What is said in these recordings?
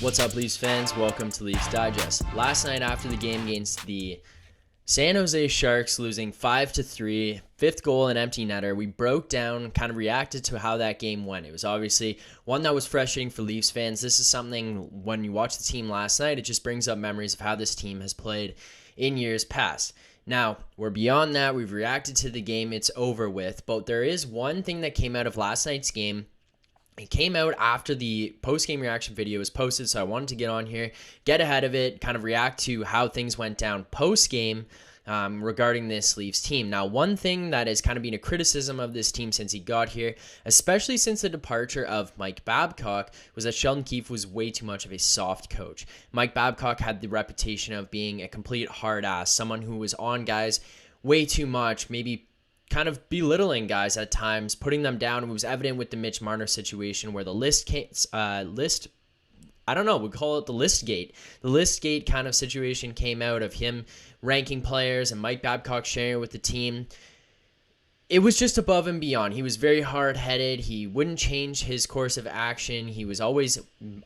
What's up, Leafs fans? Welcome to Leafs Digest. Last night after the game against the San Jose Sharks, losing 5-3, fifth goal and empty netter, we broke down, kind of reacted to how that game went. It was obviously one that was frustrating for Leafs fans. This is something, when you watch the team last night, it just brings up memories of how this team has played in years past. Now, we're beyond that. We've reacted to the game. It's over with. But there is one thing that came out of last night's game. It came out after the post-game reaction video was posted, so I wanted to get on here, get ahead of it, kind of react to how things went down post-game regarding this Leafs team. Now, one thing that has kind of been a criticism of this team since he got here, especially since the departure of Mike Babcock, was that Sheldon Keefe was way too much of a soft coach. Mike Babcock had the reputation of being a complete hard ass, someone who was on guys way too much, maybe kind of belittling guys at times, putting them down. It was evident with the Mitch Marner situation where the we call it the list gate. The list gate kind of situation came out of him ranking players and Mike Babcock sharing it with the team. It was just above and beyond. He was very hard-headed. He wouldn't change his course of action. He was always,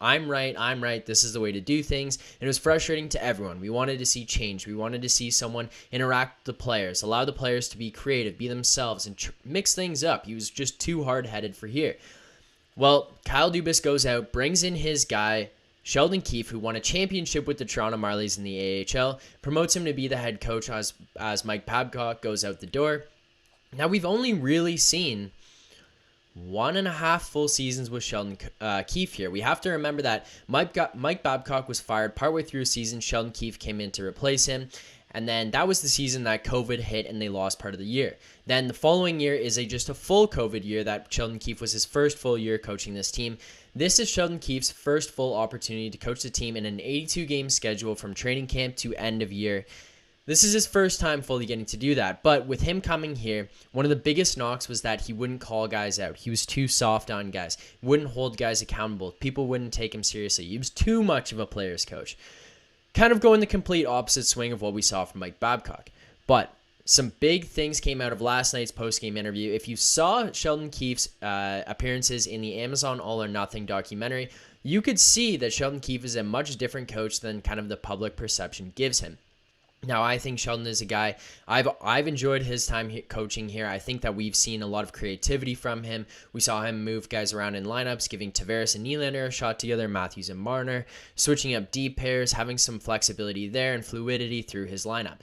I'm right, this is the way to do things. And it was frustrating to everyone. We wanted to see change. We wanted to see someone interact with the players, allow the players to be creative, be themselves, and mix things up. He was just too hard-headed for here. Well, Kyle Dubas goes out, brings in his guy, Sheldon Keefe, who won a championship with the Toronto Marlies in the AHL, promotes him to be the head coach as Mike Babcock goes out the door. Now, we've only really seen 1.5 full seasons with Sheldon Keefe here. We have to remember that Mike Babcock was fired partway through a season. Sheldon Keefe came in to replace him. And then that was the season that COVID hit and they lost part of the year. Then the following year is just a full COVID year that Sheldon Keefe was his first full year coaching this team. This is Sheldon Keefe's first full opportunity to coach the team in an 82-game schedule from training camp to end of year. This is his first time fully getting to do that, but with him coming here, one of the biggest knocks was that he wouldn't call guys out. He was too soft on guys, wouldn't hold guys accountable. People wouldn't take him seriously. He was too much of a player's coach. Kind of going the complete opposite swing of what we saw from Mike Babcock. But some big things came out of last night's post-game interview. If you saw Sheldon Keefe's appearances in the Amazon All or Nothing documentary, you could see that Sheldon Keefe is a much different coach than kind of the public perception gives him. Now, I think Sheldon is a guy, I've enjoyed his time coaching here. I think that we've seen a lot of creativity from him. We saw him move guys around in lineups, giving Tavares and Nylander a shot together, Matthews and Marner, switching up deep pairs, having some flexibility there and fluidity through his lineup.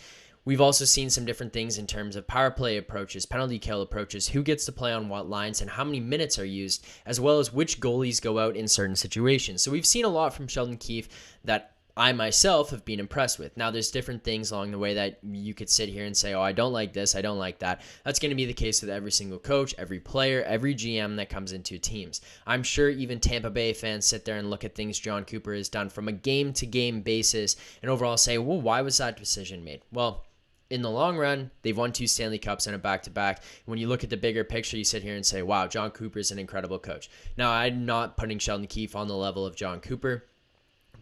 We've also seen some different things in terms of power play approaches, penalty kill approaches, who gets to play on what lines, and how many minutes are used, as well as which goalies go out in certain situations. So we've seen a lot from Sheldon Keefe that I myself have been impressed with. Now, there's different things along the way that you could sit here and say, oh, I don't like this, I don't like that. That's going to be the case with every single coach, every player, every GM that comes into teams. I'm sure even Tampa Bay fans sit there and look at things John Cooper has done from a game-to-game basis and overall say, well, why was that decision made? Well, in the long run, they've won 2 Stanley Cups in a back-to-back. When you look at the bigger picture, you sit here and say, wow, John Cooper is an incredible coach. Now, I'm not putting Sheldon Keefe on the level of John Cooper,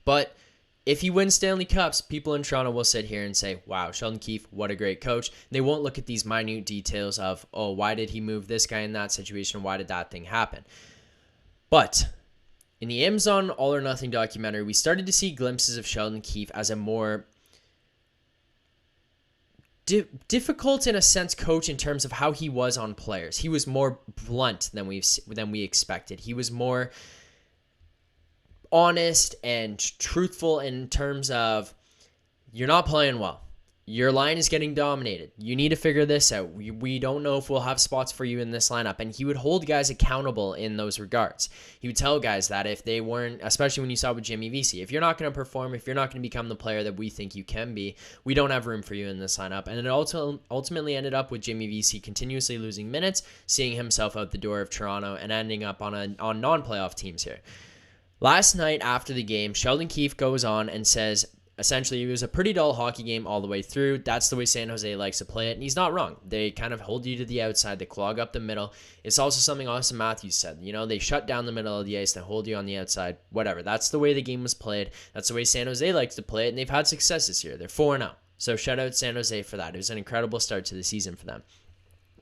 but if he wins Stanley Cups, people in Toronto will sit here and say, wow, Sheldon Keefe, what a great coach. They won't look at these minute details of, oh, why did he move this guy in that situation? Why did that thing happen? But in the Amazon All or Nothing documentary, we started to see glimpses of Sheldon Keefe as a more difficult, in a sense, coach in terms of how he was on players. He was more blunt than we expected. He was more honest and truthful in terms of, you're not playing well. Your line is getting dominated. You need to figure this out. We don't know if we'll have spots for you in this lineup. And he would hold guys accountable in those regards. He would tell guys that if they weren't, especially when you saw with Jimmy Vesey, if you're not going to perform, if you're not going to become the player that we think you can be, we don't have room for you in this lineup. And it ultimately ended up with Jimmy Vesey continuously losing minutes, seeing himself out the door of Toronto, and ending up on non-playoff teams here. Last night after the game, Sheldon Keefe goes on and says, essentially, it was a pretty dull hockey game all the way through. That's the way San Jose likes to play it, and he's not wrong. They kind of hold you to the outside. They clog up the middle. It's also something Auston Matthews said. You know, they shut down the middle of the ice. They hold you on the outside. Whatever. That's the way the game was played. That's the way San Jose likes to play it, and they've had success this year. They're 4-0. So shout out San Jose for that. It was an incredible start to the season for them.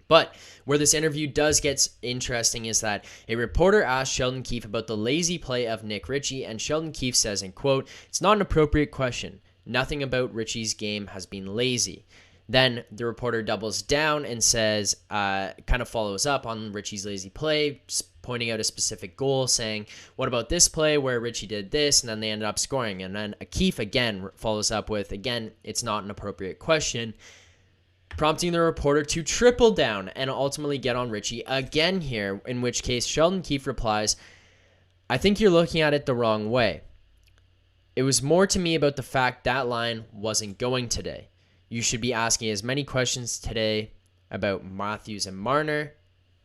But where this interview does get interesting is that a reporter asked Sheldon Keefe about the lazy play of Nick Ritchie, and Sheldon Keefe says, in quote, "It's not an appropriate question. Nothing about Ritchie's game has been lazy." Then the reporter doubles down and says, kind of follows up on Ritchie's lazy play, pointing out a specific goal, saying, "What about this play where Ritchie did this?" And then they ended up scoring. And then Keefe again follows up with, again, "It's not an appropriate question," prompting the reporter to triple down and ultimately get on Ritchie again here, in which case Sheldon Keefe replies, "I think you're looking at it the wrong way. It was more to me about the fact that line wasn't going today. You should be asking as many questions today about Matthews and Marner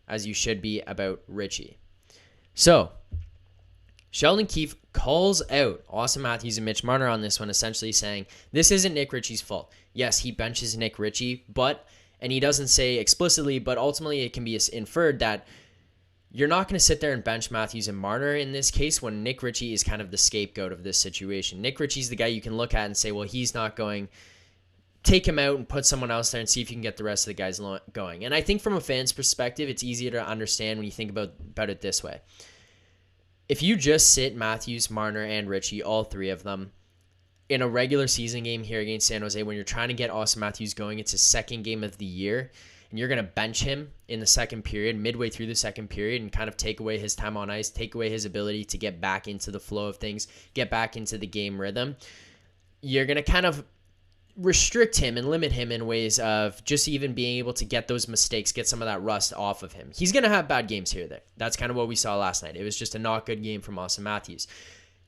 as you should be about Ritchie." So, Sheldon Keefe calls out Auston Matthews and Mitch Marner on this one, essentially saying, this isn't Nick Ritchie's fault. Yes, he benches Nick Ritchie, and he doesn't say explicitly, but ultimately it can be inferred that you're not going to sit there and bench Matthews and Marner in this case when Nick Ritchie is kind of the scapegoat of this situation. Nick Ritchie's the guy you can look at and say, well, he's not going. Take him out and put someone else there and see if you can get the rest of the guys going. And I think from a fan's perspective, it's easier to understand when you think about it this way. If you just sit Matthews, Marner, and Ritchie, all three of them, in a regular season game here against San Jose, when you're trying to get Auston Matthews going, it's his second game of the year, and you're going to bench him in the second period, midway through the second period, and kind of take away his time on ice, take away his ability to get back into the flow of things, get back into the game rhythm, you're going to kind of restrict him and limit him in ways of just even being able to get those mistakes, get some of that rust off of him. He's going to have bad games here or there. That's kind of what we saw last night. It was just a not good game from Auston Matthews.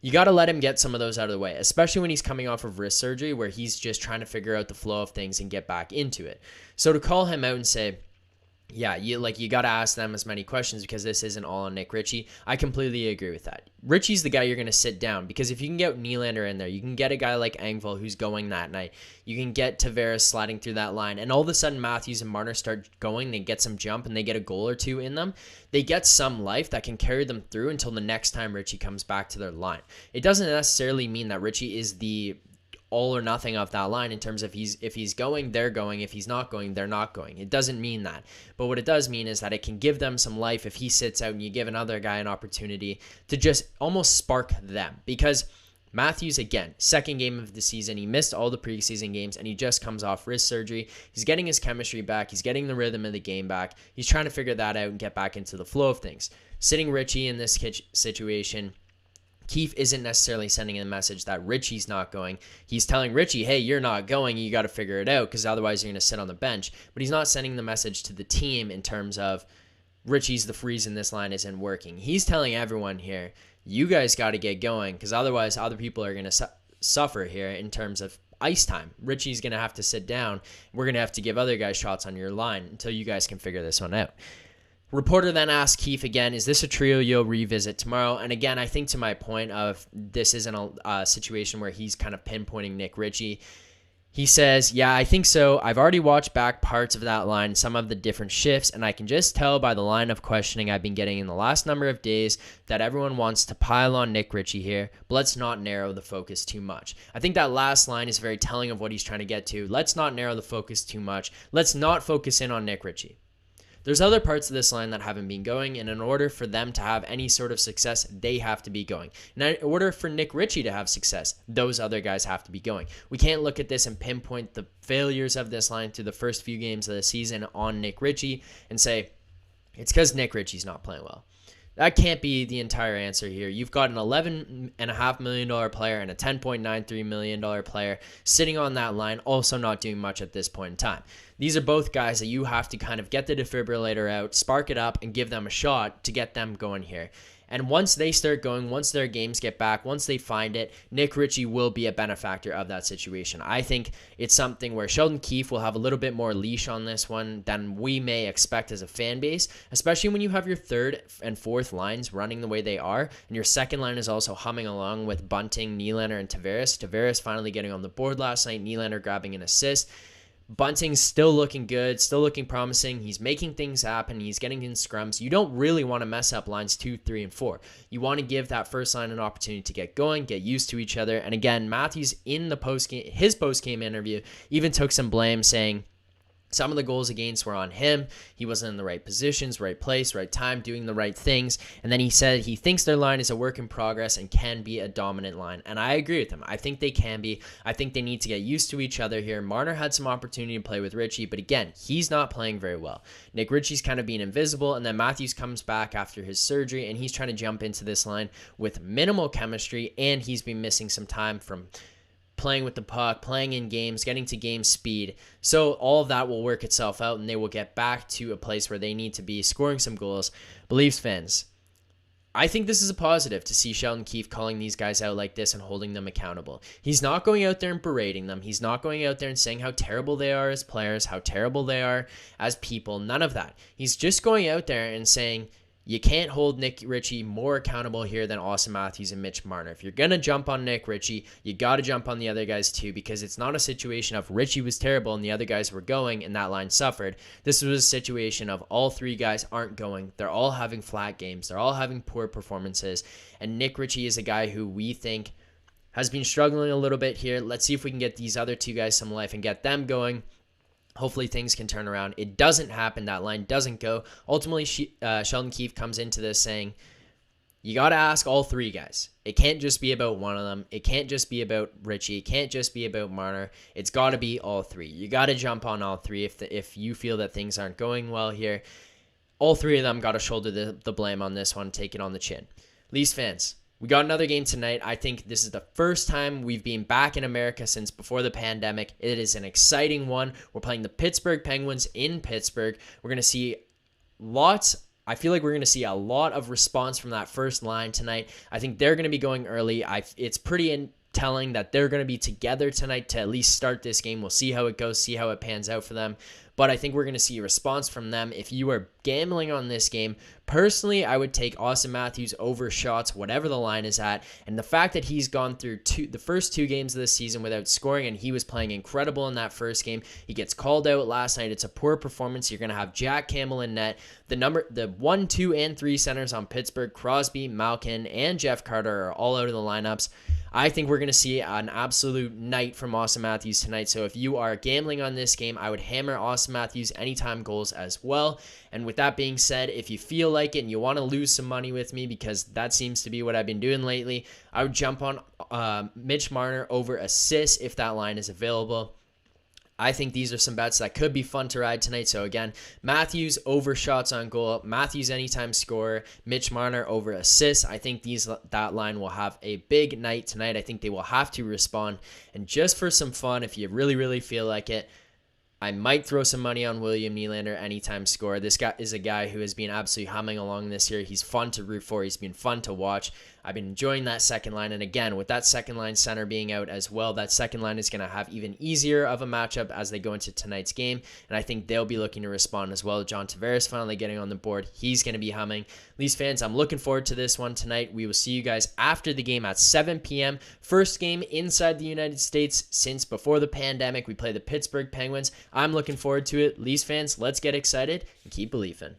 You got to let him get some of those out of the way, especially when he's coming off of wrist surgery where he's just trying to figure out the flow of things and get back into it. So to call him out and say, yeah, you got to ask them as many questions because this isn't all on Nick Ritchie, I completely agree with that. Ritchie's the guy you're going to sit down because if you can get Nylander in there, you can get a guy like Engvall who's going that night. You can get Tavares sliding through that line. And all of a sudden, Matthews and Marner start going. They get some jump and they get a goal or two in them. They get some life that can carry them through until the next time Ritchie comes back to their line. It doesn't necessarily mean that Ritchie is the all or nothing of that line in terms of if he's going, they're going. If he's not going, they're not going. It doesn't mean that. But what it does mean is that it can give them some life if he sits out and you give another guy an opportunity to just almost spark them. Because Matthews, again, second game of the season, he missed all the preseason games and he just comes off wrist surgery. He's getting his chemistry back. He's getting the rhythm of the game back. He's trying to figure that out and get back into the flow of things. Sitting Ritchie in this situation, Keefe isn't necessarily sending a message that Ritchie's not going. He's telling Ritchie, hey, you're not going. You got to figure it out because otherwise you're going to sit on the bench. But he's not sending the message to the team in terms of Ritchie's the reason this line isn't working. He's telling everyone here, you guys got to get going because otherwise other people are going to suffer here in terms of ice time. Ritchie's going to have to sit down. We're going to have to give other guys shots on your line until you guys can figure this one out. Reporter then asked Keefe again, is this a trio you'll revisit tomorrow? And again, I think to my point of this isn't a situation where he's kind of pinpointing Nick Ritchie. He says, yeah, I think so. I've already watched back parts of that line, some of the different shifts, and I can just tell by the line of questioning I've been getting in the last number of days that everyone wants to pile on Nick Ritchie here, but let's not narrow the focus too much. I think that last line is very telling of what he's trying to get to. Let's not narrow the focus too much. Let's not focus in on Nick Ritchie. There's other parts of this line that haven't been going, and in order for them to have any sort of success, they have to be going. And in order for Nick Ritchie to have success, those other guys have to be going. We can't look at this and pinpoint the failures of this line through the first few games of the season on Nick Ritchie and say, it's because Nick Ritchie's not playing well. That can't be the entire answer here. You've got an $11.5 million player and a $10.93 million player sitting on that line, also not doing much at this point in time. These are both guys that you have to kind of get the defibrillator out, spark it up, and give them a shot to get them going here. And once they start going, once their games get back, once they find it, Nick Ritchie will be a benefactor of that situation. I think it's something where Sheldon Keefe will have a little bit more leash on this one than we may expect as a fan base, especially when you have your third and fourth lines running the way they are, and your second line is also humming along with Bunting, Nylander, and Tavares. Tavares finally getting on the board last night, Nylander grabbing an assist. Bunting's still looking good, still looking promising. He's making things happen. He's getting in scrums. You don't really want to mess up lines 2, 3, and 4. You want to give that first line an opportunity to get going, get used to each other. And again, Matthews in his post-game interview even took some blame saying, Some of the goals against were on him. He wasn't in the right positions, right place, right time, doing the right things. And then he said he thinks their line is a work in progress and can be a dominant line. And I agree with him. I think they can be. I think they need to get used to each other here. Marner had some opportunity to play with Ritchie, but again, he's not playing very well. Nick Ritchie's kind of being invisible, and then Matthews comes back after his surgery, and he's trying to jump into this line with minimal chemistry, and he's been missing some time from playing with the puck, playing in games, getting to game speed. So all of that will work itself out, and they will get back to a place where they need to be, scoring some goals. Leafs fans, I think this is a positive to see Sheldon Keefe calling these guys out like this and holding them accountable. He's not going out there and berating them. He's not going out there and saying how terrible they are as players, how terrible they are as people. None of that. He's just going out there and saying, you can't hold Nick Ritchie more accountable here than Auston Matthews and Mitch Marner. If you're going to jump on Nick Ritchie, you got to jump on the other guys too, because it's not a situation of Ritchie was terrible and the other guys were going and that line suffered. This was a situation of all three guys aren't going. They're all having flat games. They're all having poor performances. And Nick Ritchie is a guy who we think has been struggling a little bit here. Let's see if we can get these other two guys some life and get them going. Hopefully things can turn around. It doesn't happen. That line doesn't go. Ultimately, Sheldon Keefe comes into this saying, you got to ask all three guys. It can't just be about one of them. It can't just be about Ritchie. It can't just be about Marner. It's got to be all three. You got to jump on all three if you feel that things aren't going well here. All three of them got to shoulder the blame on this one, take it on the chin. Leafs fans, we got another game tonight. I think this is the first time we've been back in America since before the pandemic. It is an exciting one. We're playing the Pittsburgh Penguins in Pittsburgh. We're going to see I feel like we're going to see a lot of response from that first line tonight. I think they're going to be going early. It's pretty telling that they're going to be together tonight to at least start this game. We'll see how it goes, see how it pans out for them. But I think we're going to see a response from them. If you are gambling on this game, personally, I would take Auston Matthews over shots, whatever the line is at. And the fact that he's gone through the first two games of the season without scoring, and he was playing incredible in that first game. He gets called out last night. It's a poor performance. You're going to have Jack Campbell in net. The 1, 2, and 3 centers on Pittsburgh, Crosby, Malkin, and Jeff Carter are all out of the lineups. I think we're going to see an absolute night from Auston Matthews tonight. So if you are gambling on this game, I would hammer Auston Matthews anytime goals as well. And with that being said, if you feel like it and you want to lose some money with me, because that seems to be what I've been doing lately, I would jump on Mitch Marner over assists if that line is available. I think these are some bets that could be fun to ride tonight. So again, Matthews over shots on goal, Matthews anytime scorer, Mitch Marner over assists. I think that line will have a big night tonight. I think they will have to respond. And just for some fun, if you really, really feel like it, I might throw some money on William Nylander anytime score. This guy is a guy who has been absolutely humming along this year. He's fun to root for. He's been fun to watch. I've been enjoying that second line. And again, with that second line center being out as well, that second line is going to have even easier of a matchup as they go into tonight's game. And I think they'll be looking to respond as well. John Tavares finally getting on the board. He's going to be humming. Leafs fans, I'm looking forward to this one tonight. We will see you guys after the game at 7 p.m. First game inside the United States since before the pandemic. We play the Pittsburgh Penguins. I'm looking forward to it. Leafs fans, let's get excited and keep believing.